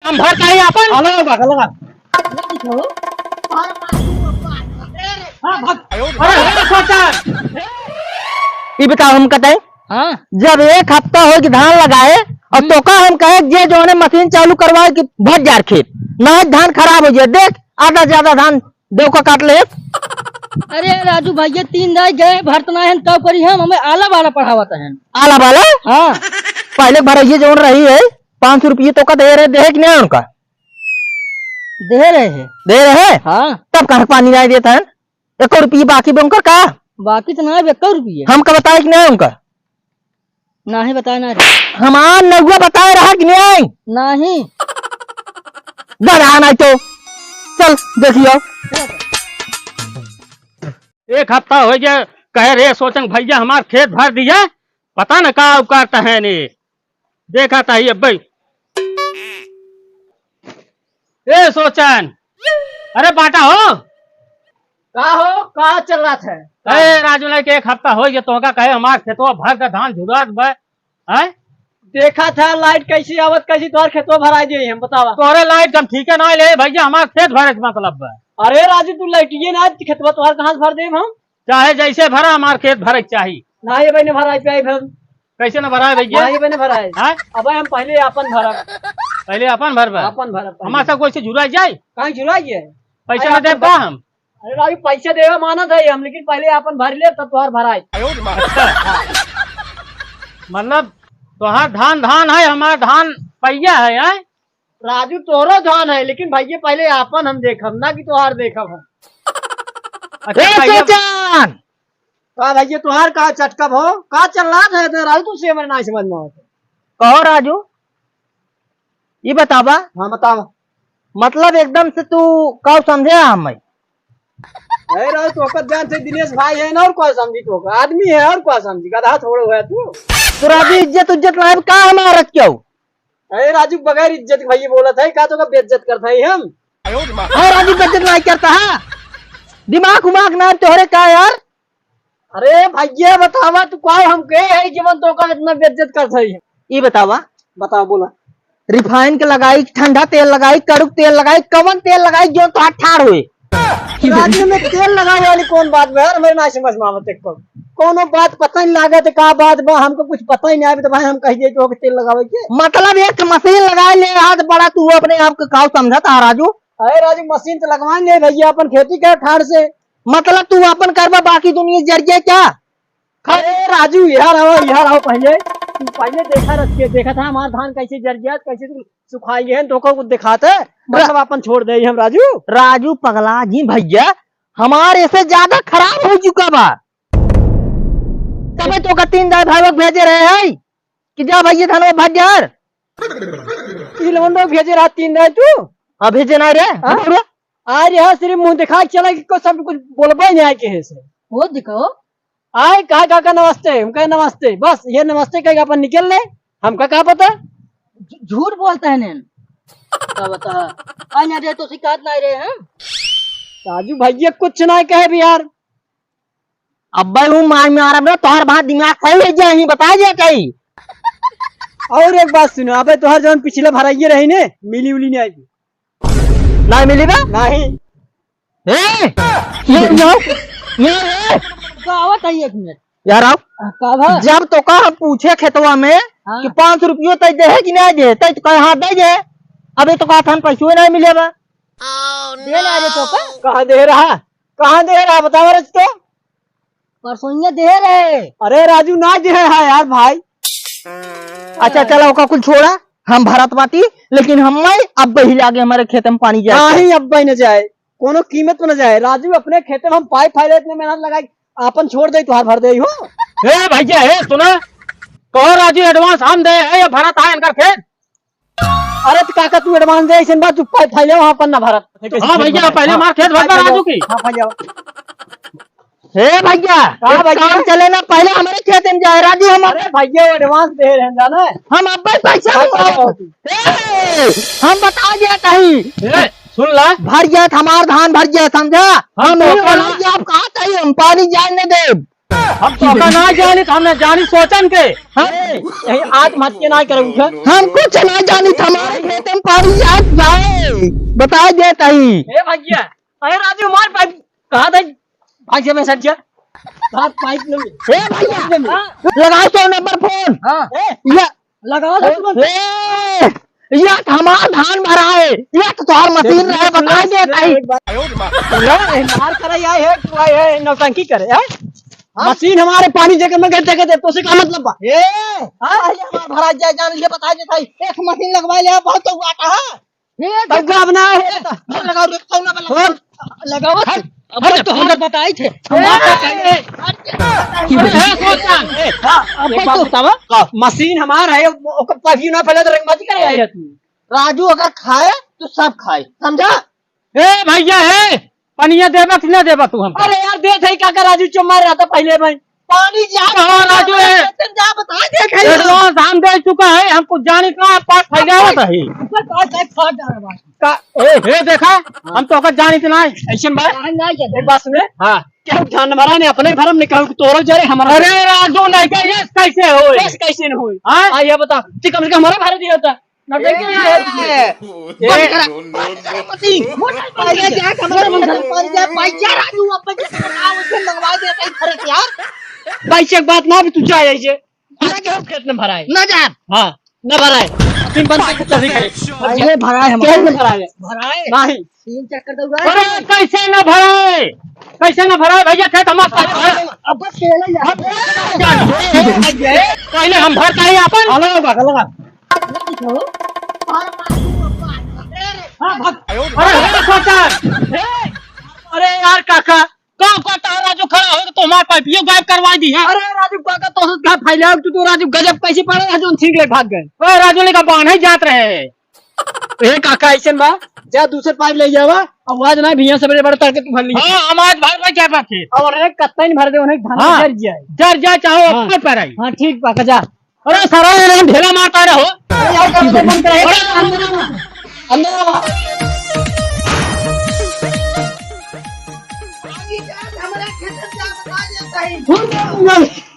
हम भरता है अपन लगा लगा अरे सोचन ये बताओ हम कहते हाँ जब एक हफ्ता हो कि धान लगाए और तो का हम कहे जे जो है मशीन चालू करवाए कि भट जार खेत ना धान खराब हो जाए देख आधा ज्यादा धान देव का काट ले। अरे राजू भैया 3 दिन गए भरतना है तब करी हम हमें आला वाला पढ़ावत है आला वाला हाँ पहले भरइये जो रही है 500 रुपये तो का दे रहे कि नहीं उनका दे रहे हैं दे रहे हाँ तब कहा पानी नहीं देता है 1 रुपये बाकी उनका का बाकी तो ना 1 रुपये हम का बताए कि नहीं उनका नहीं बताए ना हमार नगुआ बताए रहा कि नहीं नहीं डरा नहीं तो चल देखियो 1 हफ्ता हो गया कह रहे सोचन भैया हमार खेत भर दिया पता न का उकारता है ने देखा था ये भाई ए सोचन अरे बाटा हो का चल रहा था अरे राजू ने के 1 हफ्ता हो गया तो का कहे हमार खेतवा भर का धान झुरात बा है देखा था लाइट कैसी आवत कैसी तोहर खेतवा भरा दिए हम बतावा तोरे लाइट कम ठीक है ना ले भैया हमार खेत भरे के मतलब बा अरे राजू तू लाइटिए ना खेतवा तोहर कहां से भर देम हम चाहे जैसे भरा हमार खेत भरे के चाहिए ना ये बने भराई पे हम कैसे न भरा भैया ये बने भराई हैं अब हम पहले अपन भरा पहले अपन भरबा अपन भरा हमार सब कोई से जुड़ा जाए कहां जुड़ाइए पैसा न दे बा हम अरे राजू पैसे देवे माना था हम लेकिन पहले अपन भर ले तब तोहर भराई मतलब तोहार धान धान है हमार धान पैया है हैं राजू तोरो धान है लेकिन भैया पहले अपन हम देखब ना कि तोहार देखब हम अच्छा ए भैया सोचन का भैया तुहार का चटकब हो का चल रहा है राजू तू से हमारे ना समझ में आता कहो राजू ये बतावा हाँ बताओ मतलब एकदम से तू कब समझे हम अरे राजू तो वक्त जान से दिनेश भाई है ना और क्या समझी तो आदमी है और क्या समझी गधा थोड़े हुआ तू तो राजू इज्जत उज्जत लाइब का हमारा क्यों अरे राजू बगैर इज्जत भैया बोला था का तो का बेइज्जत करता है हम हाँ राजू बेइज्जत नहीं करता है दिमाग उमाग ना तोहरे का यार अरे भैया बतावा तू क्या हम के है जीवन तो का इतना बेइज्जत करता है ये बतावा बताओ बोला रिफाइन के लगाई ठंडा तेल लगाई कड़क तेल लगाई कवन तेल लगाई जो तो ठाड़ हुए राजू में तेल लगाने वाली कौन बात में यार मेरे ना समझ में आवत एक कोनो बात पता नहीं लागत का बात बा हमको कुछ पता ही नहीं आवे तो भाई हम कह दिए कि तेल लगावे के मतलब एक मशीन लगा ले हाथ बड़ा तू अपने आप को काउ समझता है राजू अरे राजू मशीन तो लगवा ले भैया अपन खेती कर ठाड़ से मतलब तू अपन करवा बाकी दुनिया जरिए क्या अरे राजू यहाँ रहो पहले तू पहले देखा था हमारा धान कैसे जर गया कैसे तू सुखाई है तो को दिखाते मतलब अपन छोड़ दे हम राजू राजू पगला जी भैया हमारे से ज्यादा खराब हो चुका बा तबे तो का 3 दाई भाई भेजे रहे हैं कि जा भैया धनवा भजार लवंडो भेजे रहा 3 दिन तू अब भेजे ना रे आज यहाँ सिर्फ मुंह दिखा चला कि को सब कुछ बोलबा नहीं आए के से वो दिखाओ आए कहा का नमस्ते हम कहे नमस्ते बस ये नमस्ते कहेगा अपन निकल ले हमका क्या पता झूठ बोलता है नैन बता अन्य दे तो शिकायत नहीं रहे हैं राजू भैया कुछ नहीं कहे भी यार अब भाई हूँ मार में आ रहा तोहर बात दिमाग सही है जाए बता जा कहीं और एक बात सुनो अबे तोहर जौन पिछले भराइए रही ने मिली उली नहीं आई नहीं मिली बा नहीं ये आवत है 1 मिनट यार आओ जब तो का हम पूछे खेतवा में हाँ? कि 500 रुपये तय दे है कि नहीं दे तय तो कहे हाँ दे जे अबे तो कहा था पैसे नहीं मिले बा दे ना रे तो कहाँ दे रहा बताओ रज तो परसों दे रहे अरे राजू ना दे है यार भाई अच्छा चलो का कुछ छोड़ा हम भारत बाती लेकिन हम अब ही लागे हमारे खेत में पानी जाए नहीं अब न जाए कोनो कीमत में न जाए राजू अपने खेत में हम पाइप फाइल इतने मेहनत लगाई अपन छोड़ दे तुहार भर दे हो भैया है सुना कहो राजू एडवांस हम दे है ये भरत है इनका खेत अरे तो काका तू एडवांस दे ऐसे बात तू पाइप फाइल वहां पर ना भरत हाँ भैया पहले हमारा खेत भरता राजू की हाँ भैया हे भैया काम चले ना पहले हमारे खेत में जाए राजू हम अरे भैया एडवांस दे रहे हैं जाना है हम अब पैसा हम बता दिया कहीं सुन ला भर जाए हमार धान भर जाए समझा हम आप कहा चाहिए हम पानी जाने दे हम तो का ना जानी हमने जानी सोचन के यही आत्महत्या ना करूंगा। हमको चला जानी था हमारे खेत में पानी जाए बता दे तही। ए भैया, अरे राजू मार पाइप कहा था भाग्य में सच्चा बात पाइप नहीं। ए भैया लगाओ तो नंबर फोन। या लगाओ या हमारा धान भरा है या तो तुम्हार मशीन रहे बता दे तही। मार कर आए है तू आए है नौटंकी करे है। मशीन हमारे पानी जगह में गड्ढे के तो से का मतलब बा ए हमारा भरा जाए जान ले बता दे तही। एक मशीन लगवा ले बहुत तो आता है तब का बना है लगाओ देखो ना बला लगाओ। अरे तो हम बताए थे मशीन हमारा है पाइप ना पहले तो रंगबाजी करे आए तू। राजू अगर खाए तो सब खाए समझा। ए भैया है पनिया देबा कि ना देबा तू हम? अरे यार दे थे का राजू चो मार रहा था पहले में पानी जा हाँ, राजू है। जा बता दे एडवांस हम दे चुका है हमको जानी का पास फैलावत है का ए देखा हम तो का जानी ना ऐसे बात एक बात सुने हाँ क्या ध्यान भरा ने अपने भरम ने कहूं तोरो जरे हमारा। अरे राजू नहीं का ये कैसे हो कैसे न हुई हाँ? आ ये बता तू कम से कम हमारा भर दिया होता भाई से बात ना भी तू चाहे ऐसे खेत में भरा है न जा हाँ न भरा है तीन बंद करके चल दिखाए अरे भरा है खेत में भरा है नहीं तीन चक्कर दौड़ा अरे कैसे न भराए कैसे न भराए भैया खेत हमारा अब पहले पहले हम भरता है अपन लगा अरे सोचन अरे यार काका कहाँ पर तारा जो खड़ा होगा तो हमारे पाइप ये गायब करवा दी है। अरे राजू काका तो घर फैला तू राजू गजब कैसे पड़ा है जो ठीक ले भाग गए। ओए राजू ने का बाण ही जात रहे ए काका ऐसे बा जा दूसरे पाइप ले जावा आवाज ना भैया सबरे बड़े तड़के तू भर ली हाँ हमारे भाई भाई क्या बात है और एक कत्ता ही भर दे उन्हें धान हाँ। जर जाए जर जा चाहो हाँ। अपने पर आई। हां ठीक काका जा अरे सारा इन्हें ढेला मारता रहो अरे यार कर दे बंद कर अंदर हमारे खेत में जा बता दे तही।